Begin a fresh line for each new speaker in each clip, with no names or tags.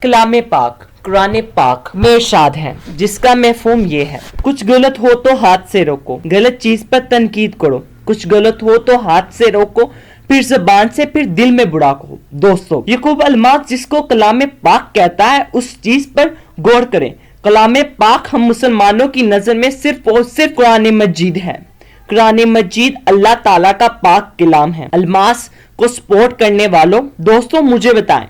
कलाम पाक कुरान पाक में इरशाद है, जिसका मफ़हूम ये है, कुछ गलत हो तो हाथ से रोको, गलत चीज पर तनकीद करो, कुछ गलत हो तो हाथ से रोको, फिर ज़बान से, फिर दिल में बुरा कहो। दोस्तों, याकूब अलमास जिसको कलाम पाक कहता है, उस चीज पर गौर करें। कलाम पाक हम मुसलमानों की नजर में सिर्फ और सिर्फ कुरान मजीद है। कुरान मजीद अल्लाह ताला का पाक कलाम है। अलमास को सपोर्ट करने वालों, दोस्तों मुझे बताएं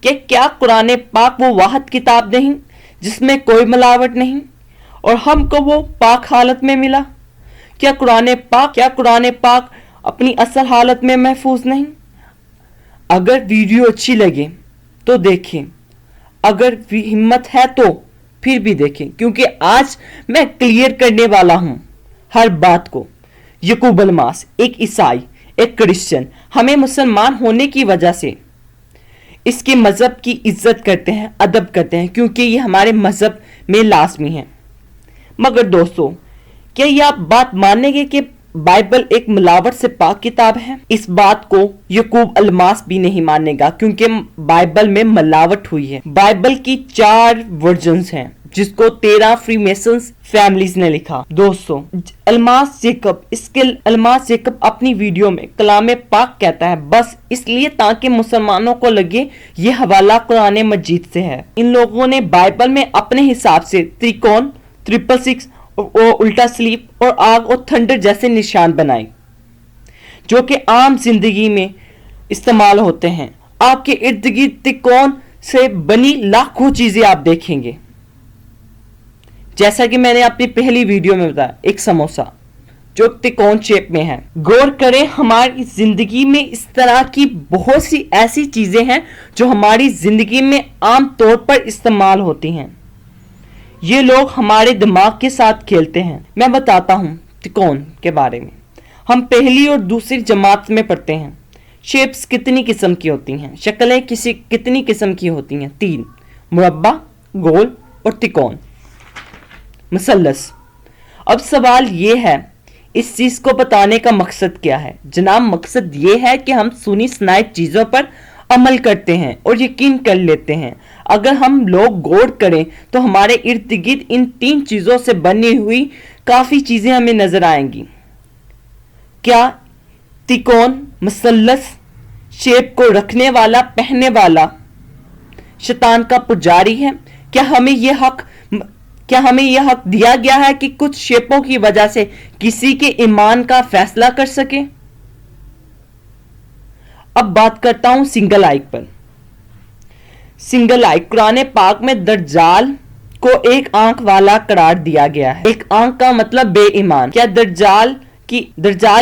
कि क्या कुरान पाक वो वाहिद किताब नहीं जिसमें कोई मिलावट नहीं और हमको वो पाक हालत में मिला? क्या कुरान पाक अपनी असल हालत में महफूज नहीं? अगर वीडियो अच्छी लगे तो देखें, अगर हिम्मत है तो फिर भी देखें, क्योंकि आज मैं क्लियर करने वाला हूं हर बात को। याकूब अलमास एक ईसाई, एक क्रिश्चियन, हमें मुसलमान होने की वजह से इसके मज़हब की इज्जत करते हैं, अदब करते हैं, क्योंकि ये हमारे मज़हब में लाजमी है। मगर दोस्तों, क्या ये आप बात मानेंगे कि बाइबल एक मिलावट से पाक किताब है? इस बात को याकूब अलमास भी नहीं मानेगा, क्योंकि बाइबल में मिलावट हुई है। बाइबल की 4 वर्जन्स हैं, जिसको 13 फ्रीमेसन्स फैमिलीज ने लिखा। दोस्तों, अलमास जेकब अपनी वीडियो में कलाम पाक कहता है बस इसलिए ताकि मुसलमानों को लगे ये हवाला कुरान मजीद से है। इन लोगों ने बाइबल में अपने हिसाब से त्रिकोण, 666 और उल्टा स्लीप और आग और थंडर जैसे निशान बनाए, जो कि आम जिंदगी में इस्तेमाल होते हैं। आपके इर्द गिर्द त्रिकोण से बनी लाखों चीजें आप देखेंगे, जैसा कि मैंने अपनी पहली वीडियो में बताया, एक समोसा जो त्रिकोण शेप में है। गौर करें, हमारी जिंदगी में इस तरह की बहुत सी ऐसी चीजें हैं जो हमारी जिंदगी में आम तौर पर इस्तेमाल होती हैं। ये लोग हमारे दिमाग के साथ खेलते हैं। मैं बताता हूँ त्रिकोण के बारे में। हम पहली और दूसरी जमात में पढ़ते हैं। शेप्स कितनी किस्म की होती हैं, शक्लें कितनी किस्म की होती हैं? 3, मुरब्बा, गोल और त्रिकोण, मुसल्लस। अब सवाल ये है, इस चीज को बताने का मकसद क्या है? जनाब, मकसद ये है कि हम सुनी सुनाई चीजों पर अमल करते हैं और यकीन कर लेते हैं। अगर हम लोग गौर करें तो हमारे इर्द गिर्द इन 3 चीजों से बनी हुई काफी चीजें हमें नजर आएंगी। क्या त्रिकोण, मुसल्लस शेप को रखने वाला, पहनने वाला शैतान का पुजारी है? क्या हमें यह हक दिया गया है कि कुछ शेपों की वजह से किसी के ईमान का फैसला कर सके? अब बात करता हूं सिंगल आई पर। सिंगल आई, कुरान पाक में दज्जाल को एक आंख वाला करार दिया गया है। एक आंख का मतलब बेईमान। क्या दज्जाल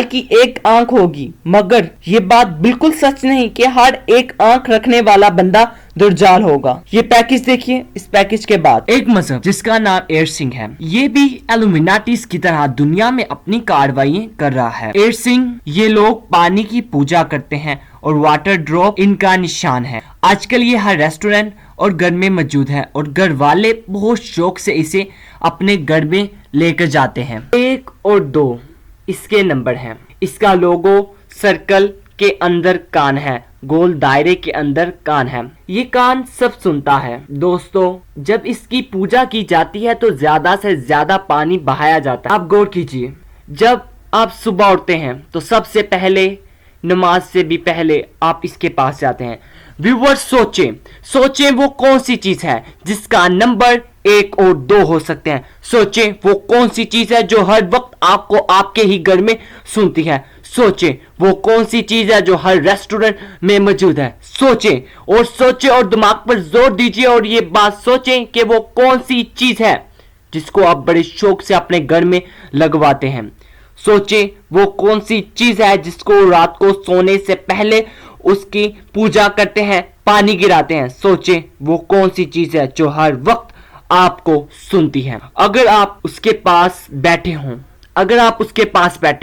की एक आंख होगी? मगर ये बात बिल्कुल सच नहीं कि हर एक आंख रखने वाला बंदा दज्जाल होगा। ये पैकेज देखिए। इस पैकेज के बाद एक मजहब जिसका नाम एयरसिंग है, ये भी एलुमिनाटीज की तरह दुनिया में अपनी कार्रवाई कर रहा है। एयरसिंग, ये लोग पानी की पूजा करते हैं और वाटर ड्रॉप इनका निशान है। आजकल ये हर रेस्टोरेंट और घर में मौजूद है और घर वाले बहुत शौक से इसे अपने घर में लेकर जाते हैं। 1 और 2 इसके नंबर हैं। इसका लोगो सर्कल के अंदर कान है, गोल दायरे के अंदर कान है। ये कान सब सुनता है। दोस्तों, जब इसकी पूजा की जाती है तो ज्यादा से ज्यादा पानी बहाया जाता है। आप गौर कीजिए, जब आप सुबह उठते हैं तो सबसे पहले, नमाज से भी पहले आप इसके पास जाते हैं। व्यूअर्स, सोचें वो कौन सी चीज है जिसका नंबर 1 और 2 हो सकते हैं। सोचें वो कौन सी चीज है जो हर वक्त आपको आपके ही घर में सुनती है। सोचें वो कौन सी चीज है जो हर रेस्टोरेंट में मौजूद है। सोचें और दिमाग पर जोर दीजिए और ये बात सोचें कि वो कौन सी चीज है जिसको आप बड़े शौक से अपने घर में लगवाते हैं। सोचें वो कौन सी चीज है जिसको रात को सोने से पहले उसकी पूजा करते हैं, पानी गिराते हैं। सोचें वो कौन सी चीज है जो हर वक्त आपको सुनती है। अगर आप उसके पास बैठे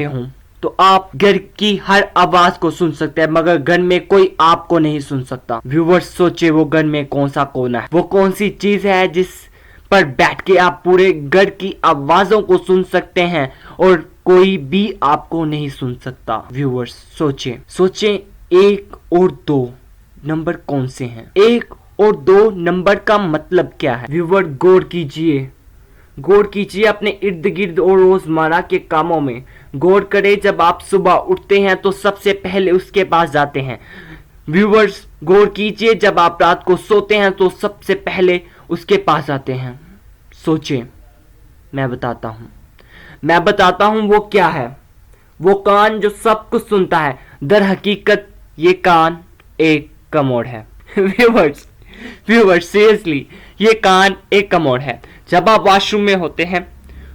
हों तो आप घर की हर आवाज को सुन सकते हैं, मगर घर में कोई आपको नहीं सुन सकता। व्यूअर्स, सोचे वो घर में कौन सा कोना है, वो कौन सी चीज है जिस पर बैठ के आप पूरे घर की आवाजों को सुन सकते हैं और कोई भी आपको नहीं सुन सकता। व्यूअर्स, सोचें 1 और 2 नंबर कौन से हैं? 1 और 2 नंबर का मतलब क्या है? व्यूअर गौर कीजिए अपने इर्द गिर्द और रोजमर्रा के कामों में। गौर करें, जब आप सुबह उठते हैं तो सबसे पहले उसके पास जाते हैं। व्यूअर्स गौर कीजिए, जब आप रात को सोते हैं तो सबसे पहले उसके पास जाते हैं। सोचें, मैं बताता हूं वो क्या है। वो कान जो सब कुछ सुनता है। दर हकीकत ये कान एक कमोड है। व्यूअर्स सीरियसली, ये कान एक कमोड है। जब आप वॉशरूम में होते हैं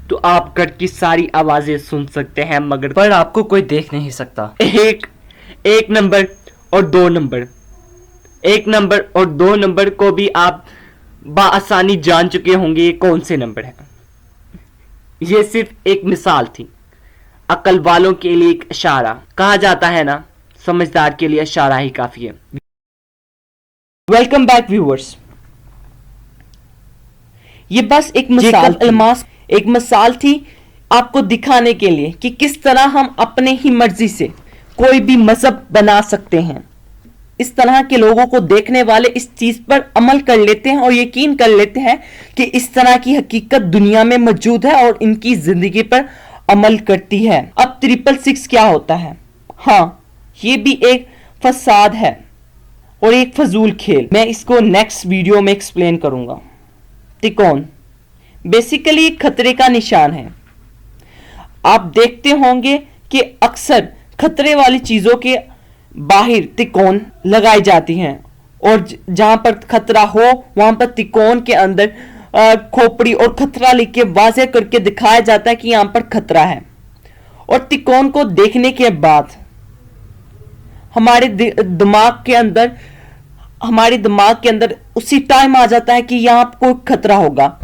तो आप घर की सारी आवाजें सुन सकते हैं, मगर पर आपको कोई देख नहीं सकता। एक नंबर और 2 नंबर, 1 नंबर और 2 नंबर को भी आप बआसानी जान चुके होंगे ये कौन से नंबर है। ये सिर्फ एक मिसाल थी, अकल वालों के लिए एक इशारा। कहा जाता है ना, समझदार के लिए इशारा ही काफी है। Welcome back viewers. ये बस एक मिसाल थी आपको दिखाने के लिए कि किस तरह हम अपने ही मर्जी से कोई भी मजहब बना सकते हैं। इस तरह के लोगों को देखने वाले इस चीज पर अमल कर लेते हैं और यकीन कर लेते हैं कि इस तरह की हकीकत दुनिया में मौजूद है और इनकी जिंदगी पर अमल करती है। अब 666 क्या होता है? हाँ, ये भी एक फसाद है और एक फजूल खेल। मैं इसको नेक्स्ट वीडियो में एक्सप्लेन करूंगा। तिकोन बेसिकली एक खतरे का निशान है। आप देखते होंगे कि अक्सर खतरे वाली चीजों के बाहर तिकोन लगाई जाती हैं और जहां पर खतरा हो वहां पर तिकोन के अंदर खोपड़ी और खतरा लिख के वाज़ेह करके दिखाया जाता है कि यहां पर खतरा है। और तिकोन को देखने के बाद हमारे दिमाग के अंदर उसी टाइम आ जाता है कि यहां कोई खतरा होगा।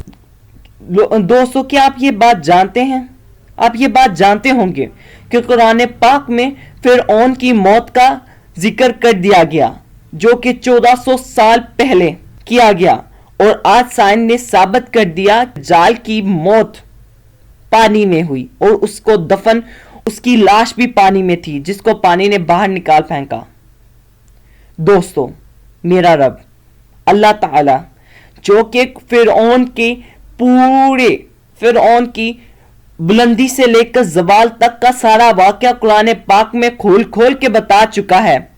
दोस्तों, क्या आप ये बात जानते हैं? आप ये बात जानते होंगे कि कुरान पाक में फिरऔन की मौत का जिक्र कर दिया गया, जो कि 1400 साल पहले किया गया, और आज साइंस ने साबित कर दिया जाल की मौत पानी में हुई और उसको दफन, उसकी लाश भी पानी में थी जिसको पानी ने बाहर निकाल फेंका। दोस्तों, मेरा रब अल्लाह ताला, जो कि फिरऔन की बुलंदी से लेकर जवाल तक का सारा वाकया कुरान पाक में खोल खोल के बता चुका है,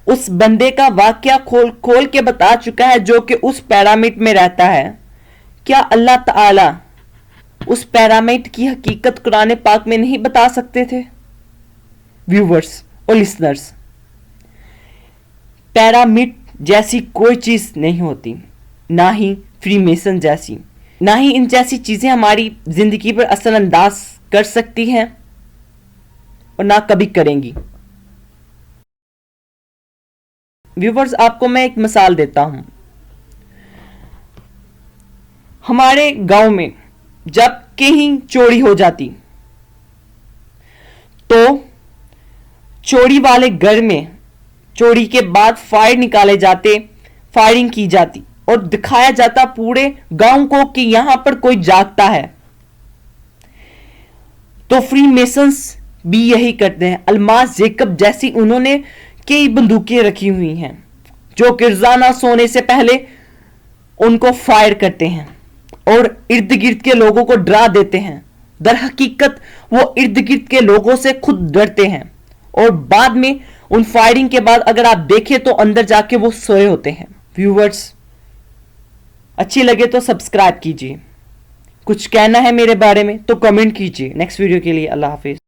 उस बंदे का वाकया खोल खोल के बता चुका है जो कि उस पिरामिड में रहता है। क्या अल्लाह ताला उस पिरामिड की हकीकत कुरान पाक में नहीं बता सकते थे? व्यूवर्स और लिसनर्स, पिरामिड जैसी कोई चीज नहीं होती, ना ही फ्रीमेसन जैसी, ना ही इन जैसी चीजें हमारी जिंदगी पर असर अंदाज कर सकती हैं और ना कभी करेंगी। व्यूवर्स, आपको मैं एक मिसाल देता हूं। हमारे गांव में जब कहीं चोरी हो जाती तो चोरी वाले घर में चोरी के बाद फायर निकाले जाते, फायरिंग की जाती और दिखाया जाता पूरे गांव को कि यहां पर कोई जागता है। तो फ्री मेसन्स भी यही करते हैं। अल्मास जैकब जैसी उन्होंने कई बंदूकें रखी हुई हैं जो कि रोजाना सोने से पहले उनको फायर करते हैं और इर्द गिर्द के लोगों को डरा देते हैं। दर हकीकत वो इर्द गिर्द के लोगों से खुद डरते हैं और बाद में उन फायरिंग के बाद अगर आप देखें तो अंदर जाके वो सोए होते हैं। व्यूवर्स, अच्छी लगे तो सब्सक्राइब कीजिए। कुछ कहना है मेरे बारे में तो कमेंट कीजिए। नेक्स्ट वीडियो के लिए अल्लाह हाफिज।